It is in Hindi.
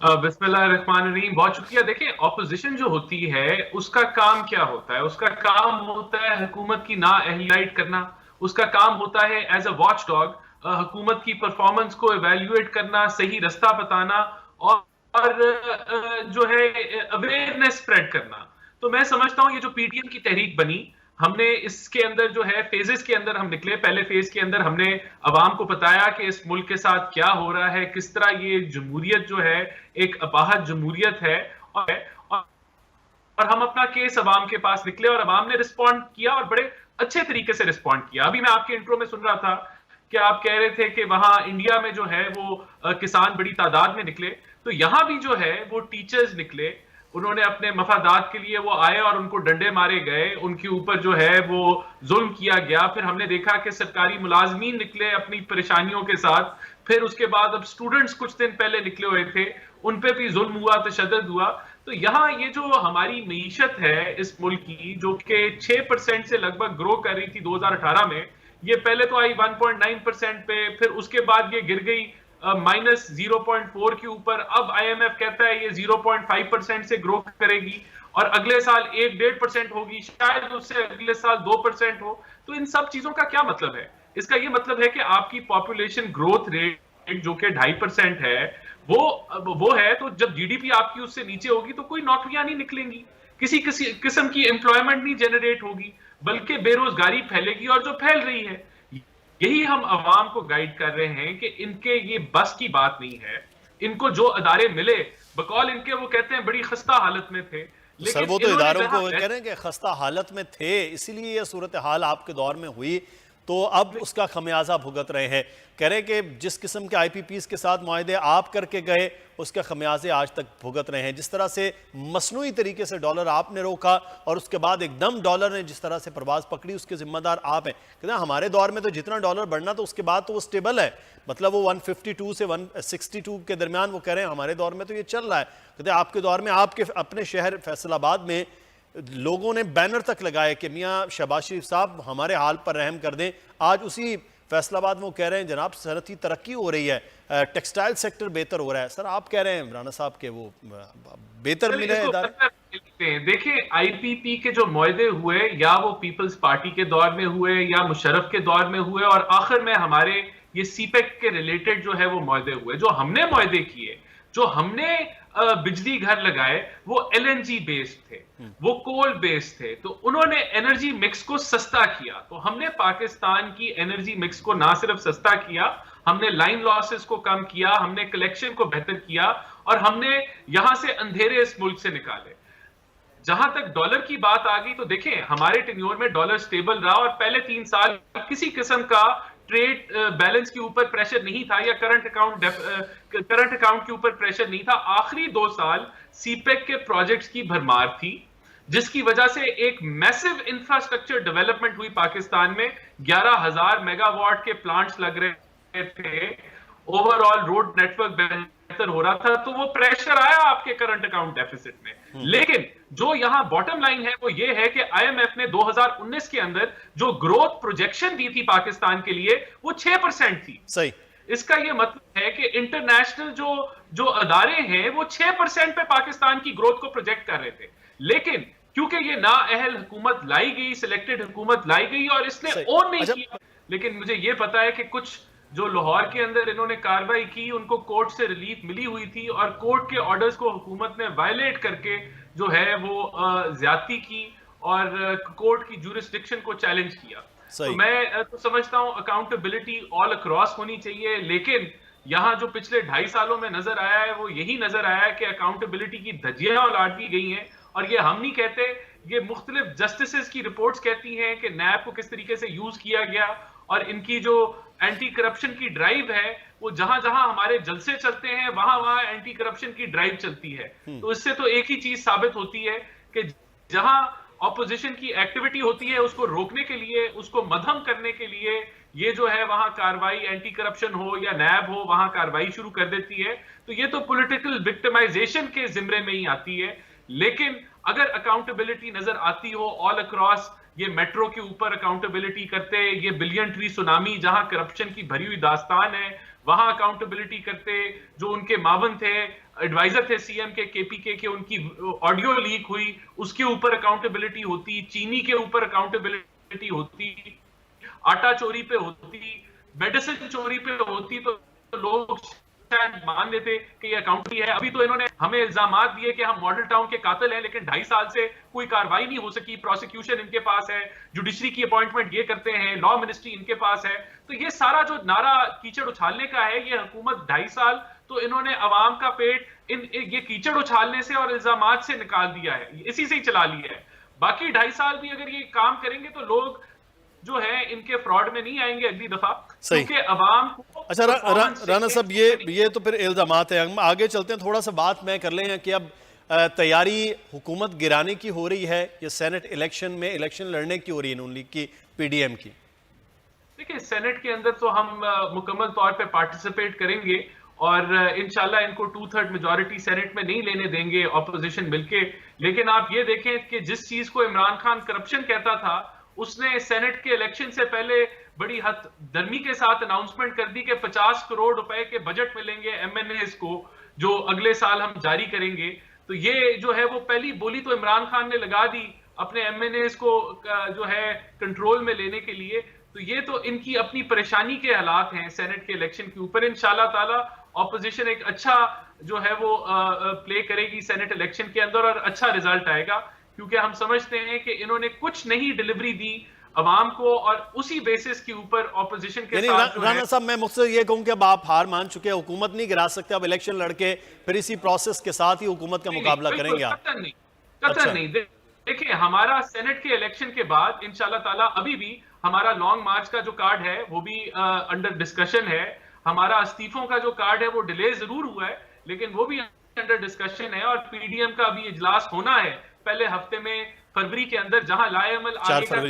बिस्मिल्लाहिर्रहमानिर्रहीम। बहुत शुक्रिया। देखिए, ऑपोजिशन जो होती है उसका काम क्या होता है? उसका काम होता है हुकूमत की नाअहलियत करना। उसका काम होता है एज अ वॉच डॉग हुकूमत की परफॉर्मेंस को इवेल्युएट करना, सही रास्ता बताना और जो है अवेयरनेस स्प्रेड करना। तो मैं समझता हूं ये जो पीटीएम की तहरीक बनी, हमने इसके अंदर जो है फेजेस के अंदर हम निकले। पहले फेज के अंदर हमने अवाम को बताया कि इस मुल्क के साथ क्या हो रहा है, किस तरह ये जमहूरियत जो है एक अपाहज जमहूरियत है। और हम अपना केस अवाम के पास निकले और अवाम ने रिस्पॉन्ड किया और बड़े अच्छे तरीके से रिस्पॉन्ड किया। अभी मैं आपके इंट्रो में सुन रहा था कि आप कह रहे थे कि वहां इंडिया में जो है वो किसान बड़ी तादाद में निकले। तो यहां भी जो है वो टीचर्स निकले। उन्होंने अपने मफादात के लिए वो आए और उनको डंडे मारे गए, उनके ऊपर जो है वो जुल्म किया गया। फिर हमने देखा कि सरकारी मुलाजमीन निकले अपनी परेशानियों के साथ। फिर उसके बाद अब स्टूडेंट्स कुछ दिन पहले निकले हुए थे, उन पे भी जुल्म हुआ, तशद्दुद हुआ। तो यहाँ ये जो हमारी मीशत है इस मुल्क की, जो कि 6% से लगभग ग्रो कर रही थी 2018 में, ये पहले तो आई 1.9% पे, फिर उसके बाद ये गिर गई -0.4 के ऊपर। अब आईएमएफ कहता है ये 0.5% से ग्रो करेगी और अगले साल 1-1.5% होगी, शायद उससे अगले साल 2% हो। तो इन सब चीजों का क्या मतलब है? इसका ये मतलब है कि आपकी पॉपुलेशन ग्रोथ रेट जो कि 2.5% है, वो है। तो जब जीडीपी आपकी उससे नीचे होगी तो कोई नौकरियां नहीं निकलेंगी, किसी किसी किस्म की एम्प्लॉयमेंट नहीं जनरेट होगी, बल्कि बेरोजगारी फैलेगी। और जो फैल रही है, यही हम अवाम को गाइड कर रहे हैं कि इनके ये बस की बात नहीं है। इनको जो अदारे मिले, बकौल इनके वो कहते हैं बड़ी खस्ता हालत में थे, तो सर लेकिन वो तो इन्होंने इदारों को जहां कह रहे हैं कि खस्ता हालत में थे, इसीलिए ये सूरत हाल आपके दौर में हुई, तो अब उसका खमियाजा भुगत रहे हैं। कह रहे हैं कि जिस किस्म के आईपीपीज के साथ मुआहदे आप करके गए, उसके खमियाजे आज तक भुगत रहे हैं। जिस तरह से मसनूई तरीके से डॉलर आपने रोका और उसके बाद एकदम डॉलर ने जिस तरह से प्रवास पकड़ी, उसके जिम्मेदार आप हैं। कहते हैं हमारे दौर में तो जितना डॉलर बढ़ना तो उसके बाद तो वो स्टेबल है, मतलब वो 152 से 162 के दरमियान वो कह रहे हैं हमारे दौर में तो ये चल रहा है। कहते हैं आपके दौर में आपके अपने शहर फैसलाबाद में लोगों ने बैनर तक लगाए कि मियाँ शहबाज शरीफ साहब हमारे हाल पर रहम कर दें। आज उसी फैसलाबाद में वो कह रहे हैं जनाब सनती तरक्की हो रही है, टेक्सटाइल सेक्टर बेहतर हो रहा है। सर आप कह रहे हैं राना साहब के वो बेहतर चलिए, मिले इसको इदारे। देखते हैं। देखिए, आईपीपी के जो मुआहदे हुए, या वो पीपल्स पार्टी के दौर में हुए या मुशर्रफ के दौर में हुए, और आखिर में हमारे ये सीपेक के रिलेटेड जो है वो मुआहदे हुए, जो हमने मुआहदे किए, जो हमने बिजली घर लगाए, वो एलएनजी बेस्ड थे, वो कोल बेस्ड थे। तो उन्होंने एनर्जी मिक्स को सस्ता किया। तो हमने पाकिस्तान की एनर्जी मिक्स को ना सिर्फ सस्ता किया, हमने लाइन लॉसेस को कम किया, हमने कलेक्शन को बेहतर किया, और हमने यहां से अंधेरे इस मुल्क से निकाले। जहां तक डॉलर की बात आ गई, तो देखें हमारे टेन्योर में डॉलर स्टेबल रहा और पहले 3 साल किसी किस्म का ट्रेड बैलेंस के ऊपर प्रेशर नहीं था, या करंट अकाउंट के ऊपर प्रेशर नहीं था। आखिरी 2 साल सीपेक के प्रोजेक्ट्स की भरमार थी, जिसकी वजह से एक मैसिव इंफ्रास्ट्रक्चर डेवलपमेंट हुई पाकिस्तान में। 11,000 मेगावाट के प्लांट्स लग रहे थे, ओवरऑल रोड नेटवर्क बेहतर हो रहा था। तो वो प्रेशर आया आपके करंट अकाउंट डेफिसिट में। लेकिन जो यहां बॉटम लाइन है वो ये है कि आईएमएफ ने 2019 के अंदर जो ग्रोथ प्रोजेक्शन दी थी पाकिस्तान के लिए, वो 6% थी। सही। इसका ये मतलब है कि इंटरनेशनल जो जो अदारे हैं वो 6% पे पाकिस्तान की ग्रोथ को प्रोजेक्ट कर रहे थे। लेकिन क्योंकि ये नाअहल हुकूमत लाई गई, सिलेक्टेड हुकूमत लाई गई, और इसने सही। ओन नहीं अच्छा। किया। लेकिन मुझे ये पता है कि कुछ जो लाहौर के अंदर इन्होंने कार्रवाई की, उनको कोर्ट से रिलीफ मिली हुई थी, और कोर्ट के ऑर्डर्स को हुकूमत ने वायलेट करके जो है वो ज्यादती की और कोर्ट की ज्यूरिसडिक्शन को चैलेंज किया। तो सही। मैं तो समझता हूं अकाउंटेबिलिटी ऑल अक्रॉस होनी चाहिए। लेकिन यहां जो पिछले 2.5 सालों में नजर आया है वो यही नजर आया है कि अकाउंटेबिलिटी की धज्जियां उलाट दी गई हैं। और ये हम नहीं कहते, ये मुख्तलिफ जस्टिसेस की रिपोर्ट्स कहती हैं कि नैब को किस तरीके से यूज किया गया, और इनकी जो एंटी करप्शन की ड्राइव है, वो जहां जहां हमारे जलसे चलते हैं वहां वहां एंटी करप्शन की ड्राइव चलती है। तो इससे तो एक ही चीज साबित होती है कि जहां ऑपोजिशन की एक्टिविटी होती है, उसको रोकने के लिए, उसको मध्यम करने के लिए, ये जो है वहां कार्रवाई, एंटी करप्शन हो या नैब हो, वहां कार्रवाई शुरू कर देती है। तो ये तो पॉलिटिकल विक्टिमाइजेशन के जिम्मे में ही आती है। लेकिन अगर अकाउंटेबिलिटी नजर आती हो ऑल अक्रॉस, ये मेट्रो के ऊपर अकाउंटेबिलिटी करते, ये बिलियन ट्री सुनामी जहां करप्शन की भरी हुई दास्तान है, वहां अकाउंटेबिलिटी करते, जो उनके मावन थे, एडवाइजर थे सीएम के, केपीके के, उनकी ऑडियो लीक हुई, उसके ऊपर अकाउंटेबिलिटी होती, चीनी के ऊपर अकाउंटेबिलिटी होती, आटा चोरी पे होती, मेडिसिन चोरी पे होती, तो लोग शायद मान लेते कि ये अकाउंटी है। अभी तो इन्होंने हमें इल्जामात दिए कि हम मॉडल टाउन के कातिल हैं, लेकिन 2.5 साल से कोई कार्रवाई नहीं हो सकी। प्रोसिक्यूशन इनके पास है, जुडिशरी की अपॉइंटमेंट ये करते हैं, लॉ मिनिस्ट्री इनके पास है। तो ये सारा जो नारा कीचड़ उछालने का है, ये हुकूमत 2.5 साल तो इन्होंने अवाम का पेट ये कीचड़ उछालने से और इल्जामात से निकाल दिया है, इसी से ही चला लिया है। बाकी 2.5 साल भी अगर ये काम करेंगे तो लोग जो है इनके फ्रॉड में नहीं आएंगे अगली दफा, क्योंकि अवाम को। अच्छा राना साहब, ये तो फिर इल्जामात है। हम आगे चलते हैं, थोड़ा सा बात मैं कर लें कि अब तैयारी हुकूमत गिराने की हो रही है या सेनेट इलेक्शन में इलेक्शन लड़ने की हो रही है नून लीग की, पीडीएम की? देखिए, सेनेट के अंदर तो हम मुकम्मल तौर पे पार्टिसिपेट करेंगे और इंशाल्लाह इनको 2/3 मेजॉरिटी सेनेट में नहीं लेने देंगे ऑपोजिशन मिलके। लेकिन आप ये देखें कि जिस चीज को इमरान खान करप्शन कहता था, उसने सेनेट के इलेक्शन से पहले बड़ी हद दर्मी के साथ अनाउंसमेंट कर दी कि 50 करोड़ रुपए के बजट मिलेंगे एमएनएस को, जो अगले साल हम जारी करेंगे। तो ये जो है वो पहली बोली तो इमरान खान ने लगा दी अपने एमएनएस को जो है कंट्रोल में लेने के लिए। तो ये तो इनकी अपनी परेशानी के हालात हैं सेनेट के इलेक्शन के ऊपर। इंशाल्लाह ताला ऑपोजिशन एक अच्छा जो है वो प्ले करेगी सेनेट इलेक्शन के अंदर और अच्छा रिजल्ट आएगा, क्योंकि हम समझते हैं कि इन्होंने कुछ नहीं डिलीवरी दी अवाम को और उसी बेसिस के ऊपर ऑपोजिशन के साथ। राना साहब, मैं मुझसे ये कहूं कि अब आप हार मान चुके हैं, हुकूमत नहीं गिरा सकते, अब इलेक्शन लड़के फिर इसी प्रोसेस के साथ ही हुकूमत का मुकाबला करेंगे आप? कतई नहीं। देखिए, हमारा सेनेट के इलेक्शन के बाद इंशाल्लाह ताला अभी भी हमारा लॉन्ग मार्च का जो कार्ड है वो भी अंडर डिस्कशन है। हमारा इस्तीफों का जो कार्ड है वो डिले जरूर हुआ है, लेकिन वो भी अंडर डिस्कशन है। और पीडीएम का अभी इजलास होना है पहले हफ्ते में फरवरी के अंदर, जहां लाएअमल आगे का